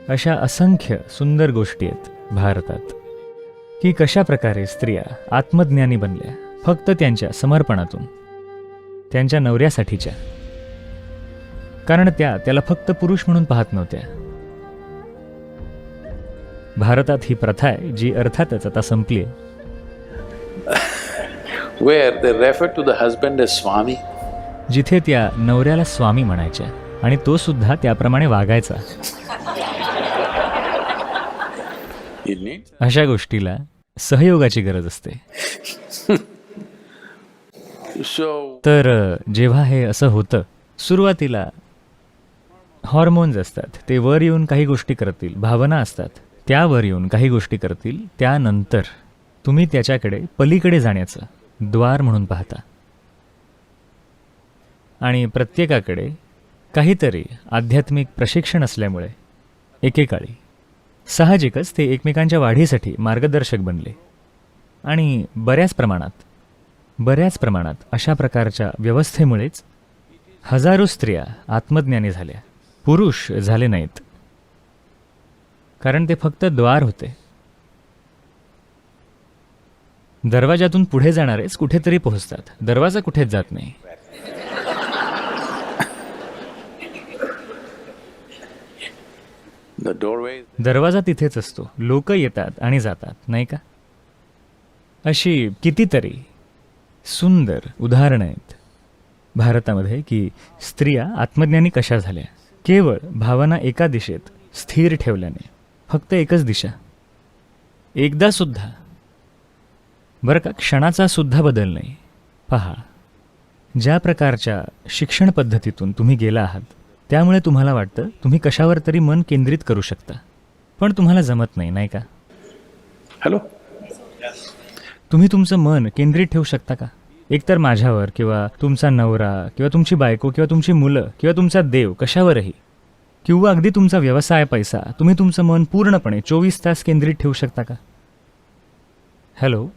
अशा असंख्य सुंदर गोष्टी आहेत भारतात की कशा प्रकारे स्त्रिया आत्मज्ञानी बनल्या फक्त त्यांच्या समर्पणातून, त्यांच्या नवऱ्यासाठीच्या. कारण त्याला फक्त पुरुष म्हणून पाहत नव्हत्या. भारतात ही प्रथा आहे जी अर्थातच आता संपली आहे. Where they refer to the husband as Swami. जिथे त्या नवऱ्याला स्वामी म्हणायच्या आणि तो सुद्धा त्याप्रमाणे वागायचा. He needs. अशा गोष्टीला सहयोगाची गरज असते. So तर जेव्हा हे असं होतं, सुरुवातीला हॉर्मोन्स असतात, ते वर येऊन काही गोष्टी करतील, भावना असतात, त्या वर येऊन काही गोष्टी करतील. त्यानंतर तुम्ही त्याच्याकडे पलीकडे जाण्याचं द्वार म्हणून पाहता. आणि प्रत्येकाकडे काहीतरी आध्यात्मिक प्रशिक्षण असल्यामुळे एकेकाळी साहजिकच ते एकमेकांच्या वाढीसाठी मार्गदर्शक बनले. आणि बऱ्याच प्रमाणात अशा प्रकारच्या व्यवस्थेमुळेच हजारो स्त्रिया आत्मज्ञानी झाल्या, पुरुष झाले नाहीत. कारण ते फक्त द्वार होते. दरवाजातून पुढे जाणारेच कुठेतरी पोहोचतात, दरवाजा कुठेच जात नाही. the doorway. दरवाजा तिथेच असतो, लोक येतात आणि जातात, नाही का? अशी कितीतरी सुंदर उदाहरणं आहेत भारतामध्ये की स्त्रिया आत्मज्ञानी कशा झाल्या केवळ भावना एका दिशेत स्थिर ठेवल्याने. फक्त एकच दिशा, एकदा सुद्धा, बरं का, क्षणाचा सुद्धा बदल नाही. पहा, ज्या प्रकारच्या शिक्षण पद्धतीतून तुम्ही गेला आहात त्यामुळे तुम्हाला वाटतं तुम्ही कशावर तरी मन केंद्रित करू शकता, पण तुम्हाला जमत नाही, नाही का? Hello. तुम्ही तुमचं मन केंद्रित ठेवू शकता का? एकतर माझ्यावर किंवा तुमचा नवरा किंवा तुमची बायको किंवा तुमची मुलं किंवा तुमचा देव, कशावरही, किंवा अगदी तुमचा व्यवसाय, पैसा, तुम्ही तुमचं मन पूर्णपणे 24 तास केंद्रित ठेवू शकता का? हॅलो?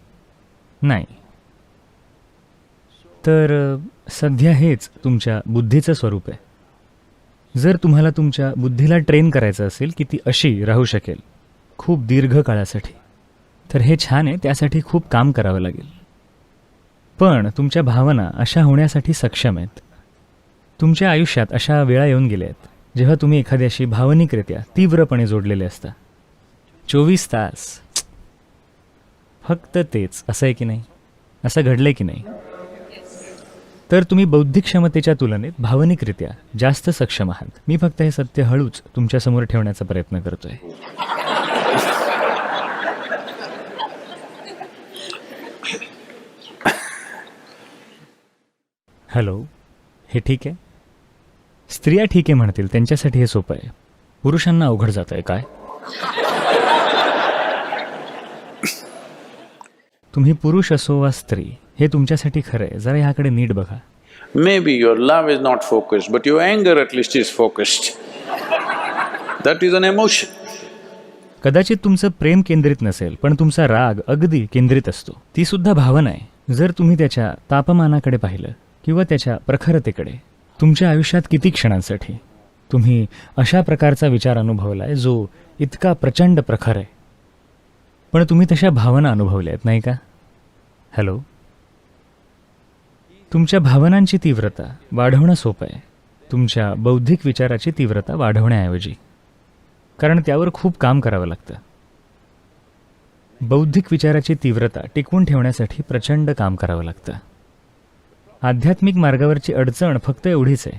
नाही. तर सध्या हेच तुमच्या बुद्धीचं स्वरूप आहे. जर तुम्हाला तुमच्या बुद्धीला ट्रेन करायचं असेल की ती अशी राहू शकेल खूप दीर्घ काळासाठी, तर हे छान आहे, त्यासाठी खूप काम करावं लागेल. पण तुमच्या भावना अशा होण्यासाठी सक्षम आहेत. तुमच्या आयुष्यात अशा वेळा येऊन गेल्या आहेत जेव्हा तुम्ही एखाद्याशी भावनिकरित्या तीव्रपणे जोडलेले असता. 24 तास फक्त तेच, असं आहे की नाही? असं घडलंय की नाही? तर तुम्ही बौद्धिक क्षमतेच्या तुलनेत भावनिकरित्या जास्त सक्षम आहात. मी फक्त हे सत्य हळूच तुमच्यासमोर ठेवण्याचा प्रयत्न करतोय. हॅलो, हे ठीक आहे? स्त्रिया ठीक आहे म्हणतील, त्यांच्यासाठी हे सोपं आहे. पुरुषांना अवघड जात आहे काय? तुम्ही पुरुष असो वा स्त्री, हे तुमच्यासाठी खरं आहे. जरा ह्याकडे नीट बघा. Maybe your love is not focused, but your anger at least is focused. That is an emotion. कदाचित तुमचं प्रेम केंद्रित नसेल, पण तुमचा राग अगदी केंद्रित असतो. ती सुद्धा भावना आहे. जर तुम्ही त्याच्या तापमानाकडे पाहिलं किंवा त्याच्या प्रखरतेकडे, तुमच्या आयुष्यात किती क्षणांसाठी तुम्ही अशा प्रकारचा विचार अनुभवलाय जो इतका प्रचंड प्रखर आहे, पण तुम्ही तशा भावना अनुभवल्या आहेत, नाही का? हॅलो? तुमच्या भावनांची तीव्रता वाढवणं सोपं आहे तुमच्या बौद्धिक विचाराची तीव्रता वाढवण्याऐवजी, कारण त्यावर खूप काम करावं लागतं. बौद्धिक विचाराची तीव्रता टिकवून ठेवण्यासाठी प्रचंड काम करावं लागतं. आध्यात्मिक मार्गावरची अडचण फक्त एवढीच आहे,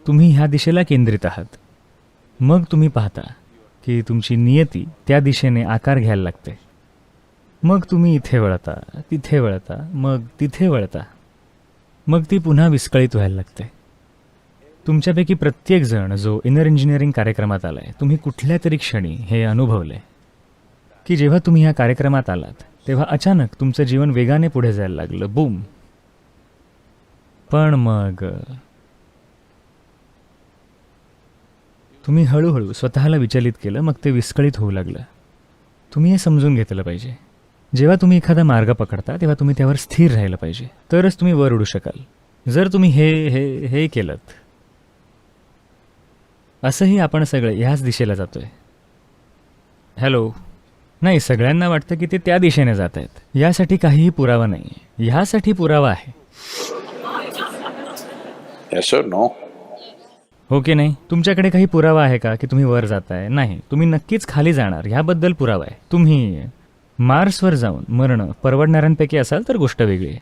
तुम्ही ह्या दिशेला केंद्रित आहात. मग तुम्ही पाहता की तुमची नियती त्या दिशेने आकार घ्यायला लागते. मग तुम्ही इथे वळता, तिथे वळता, मग तिथे वळता, मग ती पुन्हा विस्कळीत व्हायला लागते. तुमच्यापैकी प्रत्येकजण जो इनर इंजिनिअरिंग कार्यक्रमात आला आहे, तुम्ही कुठल्या तरी क्षणी हे अनुभवले की जेव्हा तुम्ही ह्या कार्यक्रमात आलात तेव्हा अचानक तुमचं जीवन वेगाने पुढे जायला लागलं, बूम. पण मग तुम्ही हळूहळू स्वतःला विचलित केलं, मग ते विस्कळीत होऊ लागलं. तुम्ही हे समजून घेतलं पाहिजे. जेव्हा तुम्ही एखादा मार्ग पकडता तेव्हा तुम्ही त्यावर स्थिर राहिलं पाहिजे, तरच तुम्ही वर उडू शकाल. जर तुम्ही हे केलं असंही आपण सगळे ह्याच दिशेला जातोय. हॅलो. नाही, सगळ्यांना वाटतं की ते त्या दिशेने जात आहेत. यासाठी काहीही पुरावा नाही. ह्यासाठी पुरावा आहे. Yes or no? हो की नाही? तुमच्याकडे काही पुरावा आहे का की तुम्ही वर जाताय? नाही, तुम्ही नक्कीच खाली जाणार ह्याबद्दल पुरावा आहे. तुम्ही मार्सवर जाऊन मरणं परवडणाऱ्यांपैकी असाल तर गोष्ट वेगळी आहे.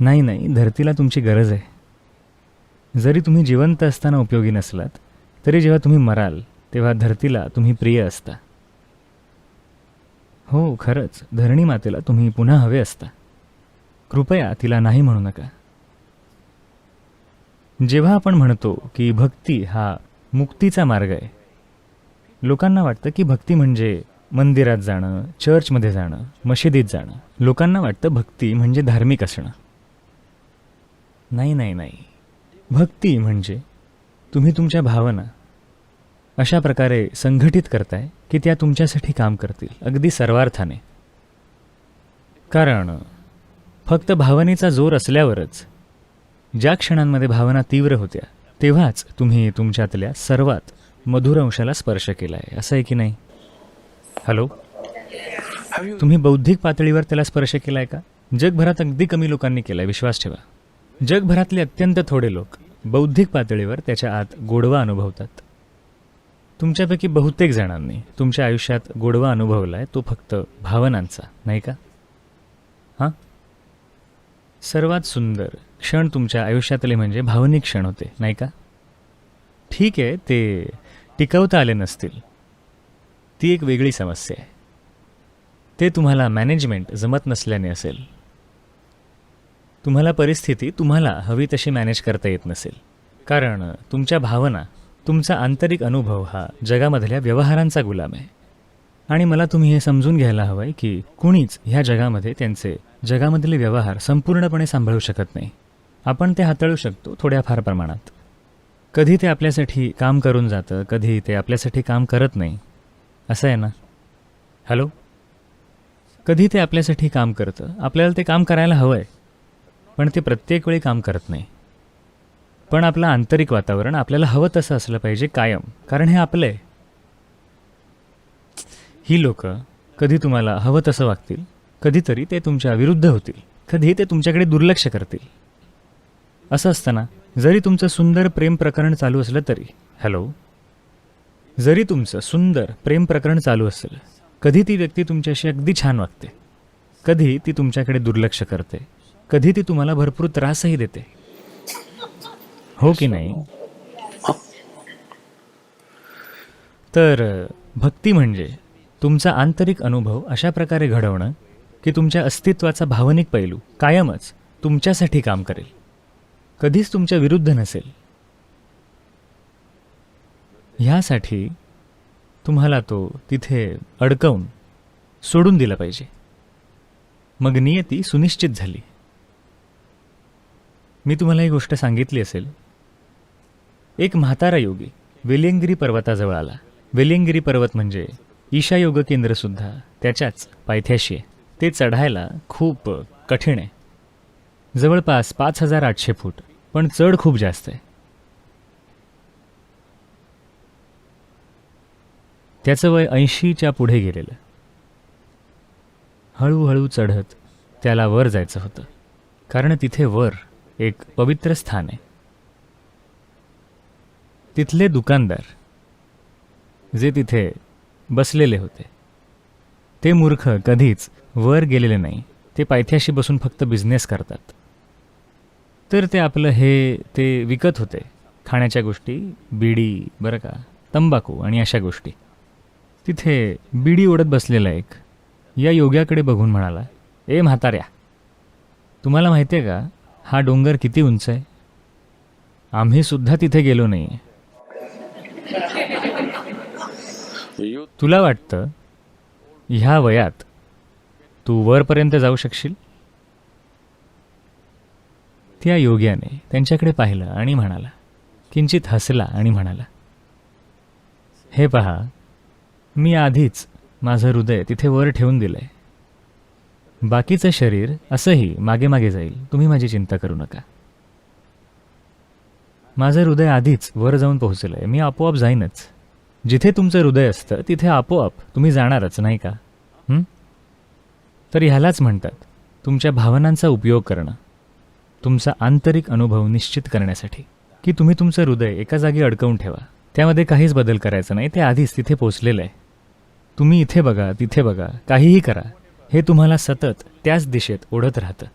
नाही, धरतीला तुमची गरज आहे. जरी तुम्ही जिवंत असताना उपयोगी नसलात तरी जेव्हा तुम्ही मराल तेव्हा धरतीला तुम्ही प्रिय असता. हो, खरंच धरणी मातेला तुम्ही पुन्हा हवे असता. कृपया तिला नाही म्हणू नका. जेव्हा आपण म्हणतो की भक्ती हा मुक्तीचा मार्ग आहे, लोकांना वाटतं की भक्ती म्हणजे मंदिरात जाणं, चर्चमध्ये जाणं, मशिदीत जाणं. लोकांना वाटतं भक्ती म्हणजे धार्मिक असणं. नाही. भक्ती म्हणजे तुम्ही तुमच्या भावना अशा प्रकारे संघटित करताय की त्या तुमच्यासाठी काम करतील, अगदी सर्वार्थाने. कारण फक्त भावनेचा जोर असल्यावरच ज्या क्षणांमध्ये भावना तीव्र होत्या तेव्हाच तुम्ही तुमच्यातल्या सर्वात मधुर अंशाला स्पर्श केला आहे. असं आहे की नाही? हॅलो. तुम्ही बौद्धिक पातळीवर त्याला स्पर्श केला आहे का? जगभरात अगदी कमी लोकांनी केला आहे, विश्वास ठेवा. जगभरातले अत्यंत थोडे लोक बौद्धिक पातळीवर त्याच्या आत गोडवा अनुभवतात. तुमच्यापैकी बहुतेक जणांनी तुमच्या आयुष्यात गोडवा अनुभवला आहे, तो फक्त भावनांचा, नाही का? हां, सर्वात सुंदर क्षण तुमच्या आयुष्यातले म्हणजे भावनिक क्षण होते, नाही का? ठीक आहे, ते टिकवता आले नसतील, ती एक वेगळी समस्या आहे. ते तुम्हाला मॅनेजमेंट जमत नसल्याने असेल. तुम्हाला परिस्थिती तुम्हाला हवी तशी मॅनेज करता येत नसेल. कारण तुमच्या भावना, तुमचा आंतरिक अनुभव हा जगामधल्या व्यवहारांचा गुलाम आहे. आणि मला तुम्ही हे समजून घ्यायला हवं आहे की कुणीच ह्या जगामध्ये त्यांचे जगामधले व्यवहार संपूर्णपणे सांभाळू शकत नाही. आपण ते हाताळू शकतो थोड्याफार प्रमाणात. कधी ते आपल्यासाठी काम करून जातं, कधी ते आपल्यासाठी काम करत नाही. असं आहे ना? हॅलो. कधी ते आपल्यासाठी काम करतं, आपल्याला ते काम करायला हवं आहे, पण ते प्रत्येक वेळी काम करत नाही. पण आपलं आंतरिक वातावरण आपल्याला हवं तसं असलं पाहिजे कायम, कारण हे आपलं आहे. ही लोक कधी तुम्हाला हवं तसं वागतील, कधीतरी ते तुमच्या विरुद्ध होतील, कधी ते तुमच्याकडे दुर्लक्ष करतील. असं असताना जरी तुमचं सुंदर प्रेम प्रकरण चालू असलं तरी, हॅलो, जरी तुमचं सुंदर प्रेम प्रकरण चालू असेल, कधी ती व्यक्ती तुमच्याशी अगदी छान वागते, कधी ती तुमच्याकडे दुर्लक्ष करते, कधी ती तुम्हाला भरपूर त्रासही देते. हो की नाही? तर भक्ती म्हणजे तुमचा आंतरिक अनुभव अशा प्रकारे घडवणं की तुमच्या अस्तित्वाचा भावनिक पैलू कायमच तुमच्यासाठी काम करेल, कधीच तुमच्या विरुद्ध नसेल. ह्यासाठी तुम्हाला तो तिथे अडकवून सोडून दिला पाहिजे. मग नियती सुनिश्चित झाली. मी तुम्हाला ही गोष्ट सांगितली असेल. एक म्हातारा योगी वेलिंगिरी पर्वताजवळ आला. वेलिंगिरी पर्वत म्हणजे ईशा योग केंद्रसुद्धा त्याच्याच पायथ्याशी आहे. ते चढायला खूप कठीण आहे, जवळपास 5800 फूट, पण चढ खूप जास्त आहे. त्याचं वय 80च्या पुढे गेलेलं. हळूहळू चढत त्याला वर जायचं होतं, कारण तिथे वर एक पवित्र स्थान आहे. तिथले दुकानदार जे तिथे बसलेले होते ते मूर्ख कधीच वर गेलेले नाही. ते पायथ्याशी बसून फक्त बिझनेस करतात. तर ते आपलं ते विकत होते, खाण्याच्या गोष्टी, बिडी, बरं का, तंबाखू आणि अशा गोष्टी. तिथे बिडी ओढत बसलेला एक या योग्याकडे बघून म्हणाला, ए म्हाताऱ्या, तुम्हाला माहिती आहे का हा डोंगर किती उंच आहे? आम्ही सुद्धा तिथे गेलो नाही. तुला वाटतं ह्या वयात तू वरपर्यंत जाऊ शकशील? त्या योग्याने त्यांच्याकडे पाहिलं आणि म्हणाला, किंचित हसला आणि म्हणाला, हे पहा, मी आधीच माझं हृदय तिथे वर ठेवून दिलंय. बाकीचं शरीर असंही मागे मागे जाईल, तुम्ही माझी चिंता करू नका. माझं हृदय आधीच वर जाऊन पोहोचलं आहे, मी आपोआप जाईनच. जिथे तुमचं हृदय असतं तिथे आपोआप तुम्ही जाणारच, नाही का? तर ह्यालाच म्हणतात तुमच्या भावनांचा उपयोग करणं, तुमचा आंतरिक अनुभव निश्चित करण्यासाठी, की तुम्ही तुमचं हृदय एका जागी अडकवून ठेवा, त्यामध्ये काहीच बदल करायचा नाही, ते आधीच तिथे पोचलेलं आहे. तुम्ही इथे बघा, तिथे बघा, काहीही करा, हे तुम्हाला सतत त्याच दिशेत ओढत राहतं.